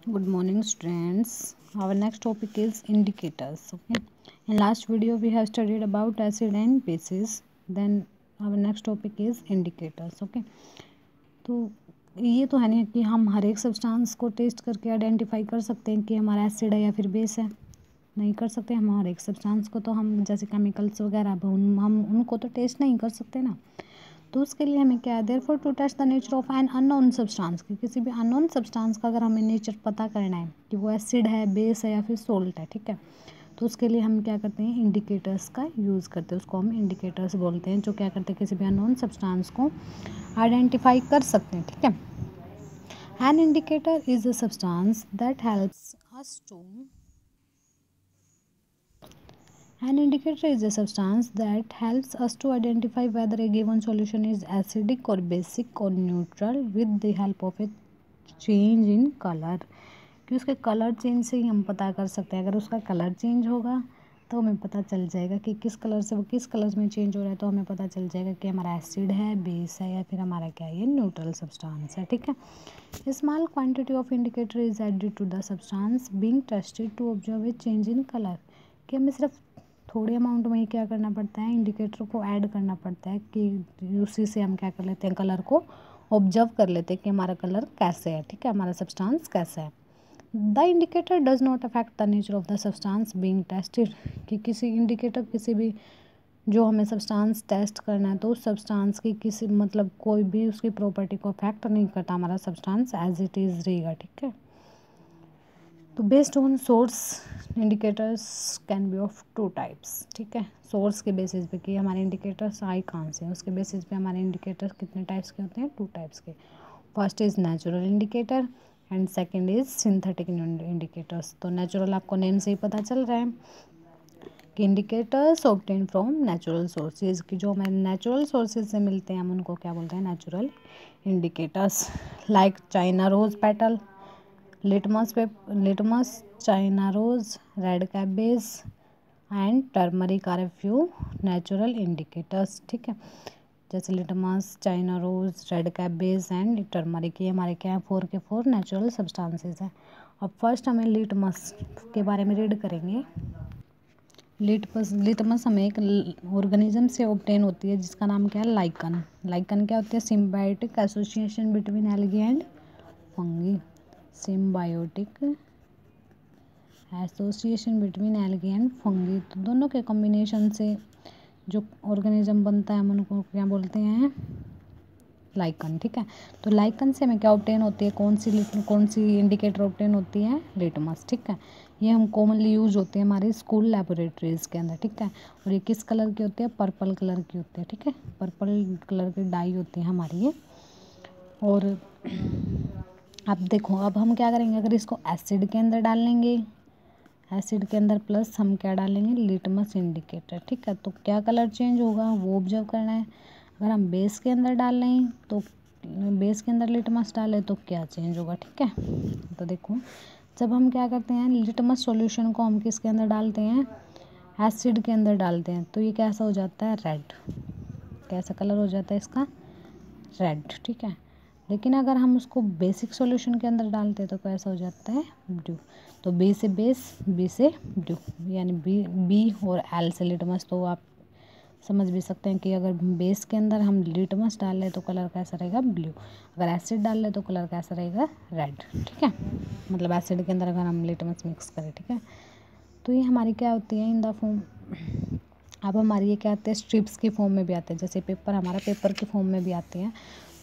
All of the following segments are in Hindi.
Good morning, students. Our next topic is indicators. Okay. In last video, we have studied about acid and bases. Then our next topic is indicators. Okay. तो ये तो है नहीं कि हम हर एक सब्सटेंस को टेस्ट करके आइडेंटिफाई कर सकते हैं कि हमारा एसिड है या फिर बेस है। नहीं कर सकते। हम हर एक सब्सटेंस को तो हम जैसे केमिकल्स वगैरह हम उनको तो टेस्ट नहीं कर सकते ना। तो उसके लिए हमें क्या है, therefore to test the nature of an unknown substance की किसी भी अननोन सब्सटेंस का अगर हमें नेचर पता करना है कि वो एसिड है, बेस है या फिर सोल्ट है, ठीक है, तो उसके लिए हम क्या करते हैं, इंडिकेटर्स का यूज़ करते हैं। उसको हम इंडिकेटर्स बोलते हैं, जो क्या करते हैं, किसी भी अननोन सब्सटेंस को आइडेंटिफाई कर सकते हैं, ठीक है। An indicator is a substance that helps us to An indicator is a substance that helps us to identify whether a given solution is acidic or basic or neutral with the help of a change in color। कि उसके कलर चेंज से ही हम पता कर सकते हैं। अगर उसका कलर चेंज होगा तो हमें पता चल जाएगा कि किस कलर से वो किस कलर में चेंज हो रहा है, तो हमें पता चल जाएगा कि हमारा एसिड है, बेस है या फिर हमारा क्या है, ये न्यूट्रल सब्सटेंस है, ठीक है। Small quantity of indicator is added to the substance being tested to observe a change in colour. कि हमें सिर्फ थोड़ी अमाउंट में ही क्या करना पड़ता है, इंडिकेटर को ऐड करना पड़ता है कि उसी से हम क्या कर लेते हैं, कलर को ऑब्जर्व कर लेते हैं कि हमारा कलर कैसे है, ठीक है, हमारा सब्सटेंस कैसा है। The indicator does not affect the nature of the substance being tested. कि किसी इंडिकेटर किसी भी जो हमें सब्सटेंस टेस्ट करना है तो उस सब्सटेंस की किसी मतलब कोई भी उसकी प्रॉपर्टी को अफेक्ट नहीं करता, हमारा सब्सटेंस एज इट इज़ रहेगा, ठीक है। तो based on source indicators can be of two types, ठीक है। सोर्स के बेसिस पे कि हमारे इंडिकेटर्स आए कहाँ से, उसके बेसिस पे हमारे इंडिकेटर्स कितने टाइप्स के होते हैं, टू टाइप्स के। First is natural indicator and second is synthetic indicators. तो नेचुरल आपको नेम से ही पता चल रहा है कि indicators obtain from natural sources, की जो हमारे नेचुरल सोर्सेज से मिलते हैं हम उनको क्या बोलते हैं, natural indicators. Like China rose petal, litmus, China rose, red cabbage and turmeric are a few natural indicators, ठीक है। जैसे litmus, China rose, red cabbage and turmeric, ये हमारे क्या है, 4 के 4 नेचुरल सब्सटेंसेस हैं। अब फर्स्ट हमें लिटमस के बारे में रीड करेंगे। लिटमस हमें एक ऑर्गेनिज्म से ऑब्टेन होती है जिसका नाम क्या है, लाइकन। लाइकन क्या होती है, symbiotic association between algae and fungi. Symbiotic association between algae and fungi, तो दोनों के कॉम्बिनेशन से जो ऑर्गेनिज्म बनता है हम उनको क्या बोलते हैं, लाइकन, ठीक है। तो लाइकन से हमें क्या ऑब्टेन होती है, कौन सी इंडिकेटर ऑब्टेन होती है, लिटमस, ठीक है। ये हम कॉमनली यूज होते हैं हमारे स्कूल लेबोरेटरीज़ के अंदर, ठीक है। और ये किस कलर की होती है, पर्पल कलर की होती है, ठीक है। पर्पल कलर की डाई होती है हमारी ये। और अब देखो, अब हम क्या करेंगे, अगर इसको एसिड के अंदर डाल लेंगे, एसिड के अंदर प्लस हम क्या डालेंगे, लिटमस इंडिकेटर, ठीक है। तो क्या कलर चेंज होगा वो ऑब्जर्व करना है। अगर हम बेस के अंदर डाल लें तो बेस के अंदर लिटमस डालें तो क्या चेंज होगा, ठीक है। तो देखो, जब हम क्या करते हैं, लिटमस सॉल्यूशन को हम किसके अंदर डालते हैं, एसिड के अंदर डालते हैं, तो ये कैसा हो जाता है, रेड। कैसा कलर हो जाता है इसका, रेड, ठीक है। लेकिन अगर हम उसको बेसिक सॉल्यूशन के अंदर डालते हैं तो कैसा हो जाता है, ब्लू। तो बी से बेस, बी से ब्लू, यानी बी और एल से लिटमस। तो आप समझ भी सकते हैं कि अगर बेस के अंदर हम लिटमस डाल लें तो कलर कैसा रहेगा, ब्लू। अगर एसिड डाल लें तो कलर कैसा रहेगा, रेड, ठीक है। मतलब एसिड के अंदर अगर हम लिटमस मिक्स करें, ठीक है। तो ये हमारी क्या होती है, इन द फॉर्म, अब हमारी ये क्या आते हैं, स्ट्रिप्स की फॉर्म में भी आते हैं। जैसे पेपर, हमारा पेपर की फॉर्म में भी आते हैं।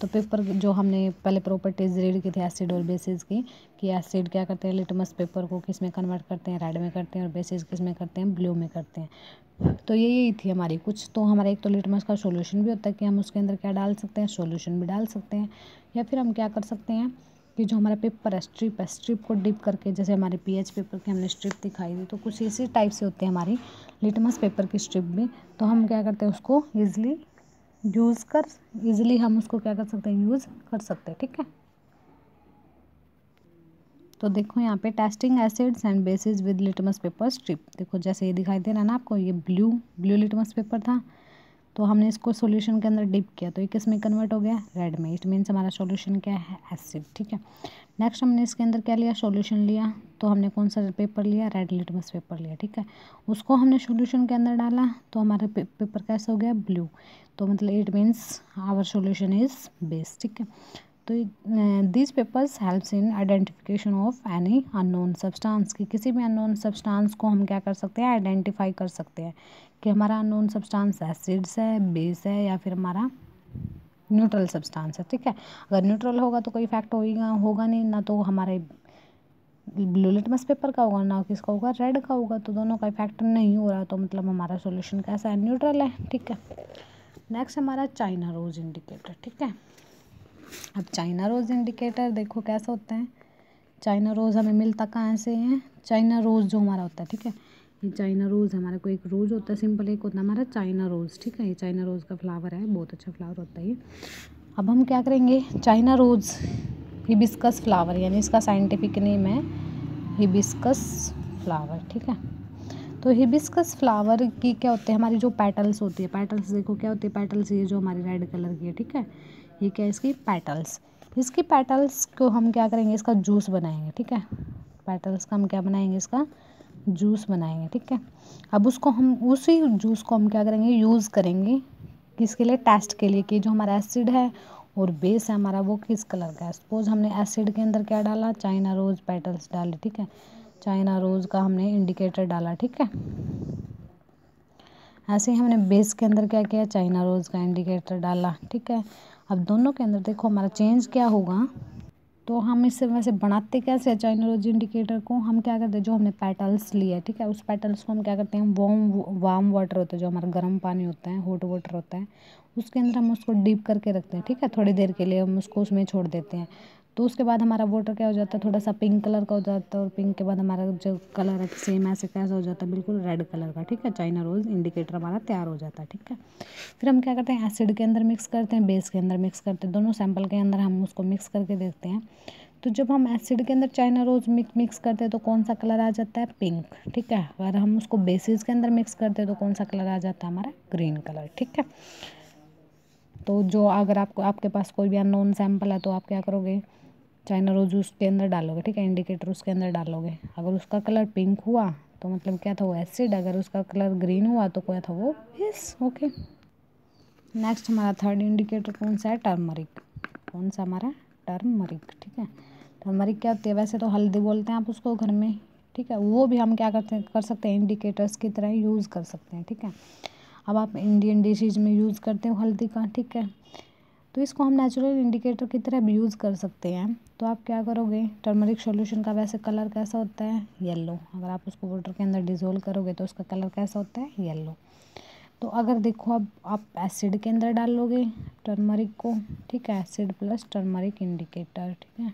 तो पेपर जो हमने पहले प्रॉपर्टीज रीड की थी एसिड और बेसिस की, कि एसिड क्या करते हैं, लिटमस पेपर को किस में कन्वर्ट करते हैं, रेड में करते हैं, और बेसिस किस में करते हैं, ब्लू में करते हैं। तो यही थी हमारी कुछ। तो हमारा एक तो लिटमस का सॉल्यूशन भी होता है कि हम उसके अंदर क्या डाल सकते हैं, सॉल्यूशन भी डाल सकते हैं, या फिर हम क्या कर सकते हैं कि जो हमारा पेपर है, स्ट्रिप को डिप करके, जैसे हमारे पीएच पेपर की हमने स्ट्रिप दिखाई थी, तो कुछ इसी टाइप से होते हैं हमारी लिटमस पेपर की स्ट्रिप भी। तो हम क्या करते हैं, उसको ईजिली हम उसको क्या कर सकते हैं, यूज़ कर सकते हैं, ठीक है। तो देखो यहाँ पे testing acids and bases with litmus paper strip, देखो जैसे ये दिखाई दे रहा है ना आपको, ये ब्लू लिटमस पेपर था, तो हमने इसको सॉल्यूशन के अंदर डिप किया तो ये किस में कन्वर्ट हो गया, रेड में। इट मीन्स हमारा सॉल्यूशन क्या है, एसिड। ठीक है, नेक्स्ट हमने इसके अंदर क्या लिया, सॉल्यूशन लिया। तो हमने कौन सा पेपर लिया, रेड लिटमस पेपर लिया। ठीक है, उसको हमने सॉल्यूशन के अंदर डाला तो हमारा पेपर कैसा हो गया, ब्लू। तो मतलब it means our solution is base. ठीक है, तो this papers helps in identification of any unknown substance, कि किसी भी अननोन सब्सटेंस को हम क्या कर सकते हैं, आइडेंटिफाई कर सकते हैं कि हमारा अननोन सब्सटेंस एसिड्स है, बेस है, या फिर हमारा न्यूट्रल सब्सटेंस है। ठीक है, अगर न्यूट्रल होगा तो कोई इफेक्ट होगा नहीं, ना तो हमारे ब्लू लिटमस पेपर का होगा, ना किसका होगा, रेड का होगा। तो दोनों का इफेक्ट नहीं हो रहा, तो मतलब हमारा सॉल्यूशन कैसा है, न्यूट्रल है। ठीक है, नेक्स्ट हमारा चाइना रोज इंडिकेटर। ठीक है, अब चाइना रोज इंडिकेटर देखो कैसा होता है। चाइना रोज हमें मिलता कहाँ से है, चाइना रोज जो हमारा होता है। ठीक है, ये चाइना रोज हमारा कोई एक रोज होता है सिंपल, एक होता है हमारा चाइना रोज। ठीक है, ये चाइना रोज का फ्लावर है, बहुत अच्छा फ्लावर होता है ये। अब हम क्या करेंगे, चाइना रोज हिबिस्कस फ्लावर, यानी इसका साइंटिफिक नेम है हिबिस्कस फ्लावर। ठीक है, तो हिबिस्कस फ्लावर की क्या होते हैं, हमारी जो पेटल्स होती है, पेटल्स देखो क्या होती है, पेटल्स ये जो हमारी रेड कलर की है। ठीक है, ये क्या है, इसकी पेटल्स। इसकी पेटल्स को हम क्या करेंगे, इसका जूस बनाएंगे। ठीक है, पेटल्स का हम क्या बनाएंगे, इसका जूस बनाएंगे। ठीक है, अब उसको हम उसी जूस को हम क्या करेंगे, यूज़ करेंगे किसके लिए, टेस्ट के लिए, कि जो हमारा एसिड है और बेस है हमारा वो किस कलर का है। सपोज हमने एसिड के अंदर क्या डाला, चाइना रोज पेटल्स डाले। ठीक है, चाइना रोज का हमने इंडिकेटर डाला। ठीक है, ऐसे ही हमने बेस के अंदर क्या किया, चाइना रोज का इंडिकेटर डाला। ठीक है, अब दोनों के अंदर देखो हमारा चेंज क्या होगा। तो हम इससे वैसे बनाते कैसे हैं चाइना रोज इंडिकेटर को, हम क्या करते हैं, जो हमने पेटल्स लिए, ठीक है, उस पेटल्स को हम क्या करते हैं, वार्म वाटर होता है, जो हमारा गर्म पानी होता है, हॉट वाटर होता है, उसके अंदर हम उसको डीप करके रखते हैं। ठीक है, थोड़ी देर के लिए हम उसको उसमें छोड़ देते हैं। तो उसके बाद हमारा वाटर क्या हो जाता है, थोड़ा सा पिंक कलर का हो जाता है, और पिंक के बाद हमारा जो कलर है सेम ऐसे कैसा हो जाता है, बिल्कुल रेड कलर का। ठीक है, चाइना रोज इंडिकेटर हमारा तैयार हो जाता है। ठीक है, फिर हम क्या करते हैं, एसिड के अंदर मिक्स करते हैं, बेस के अंदर मिक्स करते हैं, दोनों सैंपल के अंदर हम उसको मिक्स करके देखते हैं। तो जब हम एसिड के अंदर चाइना रोज मिक्स करते हैं तो कौन सा कलर आ जाता है, पिंक। ठीक है, अगर हम उसको बेसिस के अंदर मिक्स करते हैं तो कौन सा कलर आ जाता है, हमारा ग्रीन कलर। ठीक है, तो जो अगर आपके पास कोई भी अननोन सैंपल है तो आप क्या करोगे, चाइना रोज उसके अंदर डालोगे। ठीक है, इंडिकेटर उसके अंदर डालोगे। अगर उसका कलर पिंक हुआ तो मतलब क्या था, वो एसिड। अगर उसका कलर ग्रीन हुआ तो क्या था, वो बेस। ओके, नेक्स्ट हमारा थर्ड इंडिकेटर कौन सा है, टर्मरिक। कौन सा, हमारा टर्मरिक। ठीक है, टर्मरिक क्या होती है, वैसे तो हल्दी बोलते हैं आप उसको घर में। ठीक है, वो भी हम क्या कर सकते हैं, इंडिकेटर्स की तरह यूज़ कर सकते हैं। ठीक है, अब आप इंडियन डिशेज में यूज़ करते हो हल्दी का। ठीक है, तो इसको हम नेचुरल इंडिकेटर की तरह भी यूज़ कर सकते हैं। तो आप क्या करोगे, टर्मरिक सॉल्यूशन का वैसे कलर कैसा होता है, येलो। अगर आप उसको वाटर के अंदर डिज़ोल्व करोगे तो उसका कलर कैसा होता है, येलो। तो अगर देखो अब आप एसिड के अंदर डालोगे टर्मरिक को। ठीक है, एसिड प्लस टर्मरिक इंडिकेटर। ठीक है,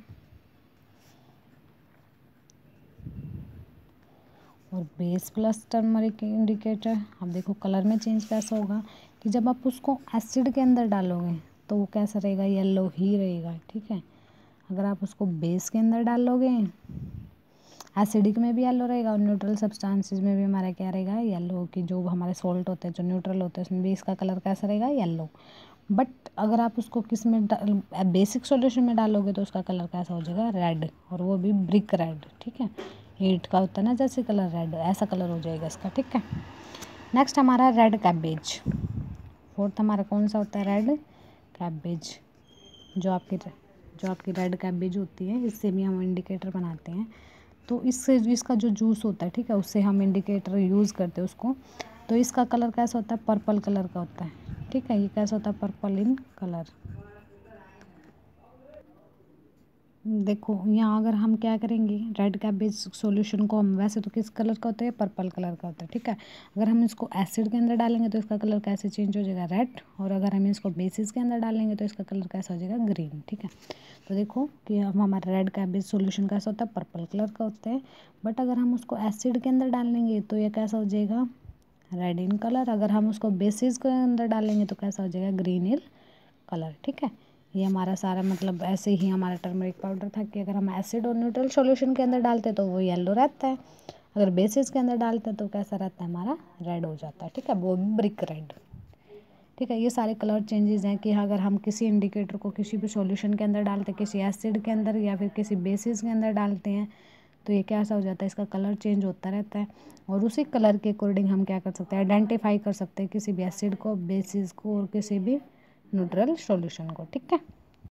और बेस प्लस टर्मरिक इंडिकेटर। अब देखो कलर में चेंज कैसा होगा, कि जब आप उसको एसिड के अंदर डालोगे तो वो कैसा रहेगा, येलो ही रहेगा। ठीक है, अगर आप उसको बेस के अंदर डालोगे, एसिडिक में भी येलो रहेगा, और न्यूट्रल सब्सटेंसेस में भी हमारा क्या रहेगा, येलो। कि जो हमारे सॉल्ट होते हैं, जो न्यूट्रल होते हैं, उसमें भी इसका कलर कैसा रहेगा, येलो। बट अगर आप उसको किस में बेसिक सॉल्यूशन में डालोगे तो उसका कलर कैसा हो जाएगा, रेड, और वो भी ब्रिक रेड। ठीक है, ईंट का होता है ना जैसे कलर रेड, ऐसा कलर हो जाएगा इसका। ठीक है, नेक्स्ट हमारा रेड कैबेज। फोर्थ हमारा कौन सा होता है, रेड कैबेज। जो आपकी रेड कैबेज होती है, इससे भी हम इंडिकेटर बनाते हैं। तो इससे इसका जो जूस होता है, ठीक है, उससे हम इंडिकेटर यूज़ करते हैं उसको। तो इसका कलर कैसा होता है, पर्पल कलर का होता है। ठीक है, ये कैसा होता है, पर्पल इन कलर। देखो यहाँ अगर हम क्या करेंगे, रेड कैबेज सॉल्यूशन को हम, वैसे तो किस कलर का होता है, पर्पल कलर का होता है। ठीक है, अगर हम इसको एसिड के अंदर डालेंगे तो इसका कलर कैसे चेंज हो जाएगा, रेड। और अगर हम इसको बेसिस के अंदर डालेंगे तो इसका कलर कैसा हो जाएगा, ग्रीन। ठीक है, तो देखो कि हम हमारा रेड कैबेज सॉल्यूशन कैसा होता है, पर्पल कलर का होता है। बट अगर हम उसको एसिड के अंदर डालेंगे तो ये कैसा हो जाएगा, रेड इन कलर। अगर हम उसको बेसिस के अंदर डालेंगे तो कैसा हो जाएगा, ग्रीन इन कलर। ठीक है, ये हमारा सारा मतलब ऐसे ही हमारा टर्मरिक पाउडर था कि अगर हम एसिड और न्यूट्रल सॉल्यूशन के अंदर डालते तो वो येलो रहता है, अगर बेसिस के अंदर डालते तो कैसा रहता है, हमारा रेड हो जाता है। ठीक है, वो ब्रिक रेड। ठीक है। ये सारे कलर चेंजेस हैं कि अगर हम किसी इंडिकेटर को किसी भी सॉल्यूशन के अंदर डालते हैं, किसी एसिड के अंदर या फिर किसी बेसिस के अंदर डालते हैं, तो ये क्या सा हो जाता है, इसका कलर चेंज होता रहता है। और उसी कलर के अकॉर्डिंग हम क्या कर सकते हैं, आइडेंटिफाई कर सकते हैं किसी भी एसिड को, बेसिस को और किसी भी न्यूट्रल सॉल्यूशन को। ठीक है।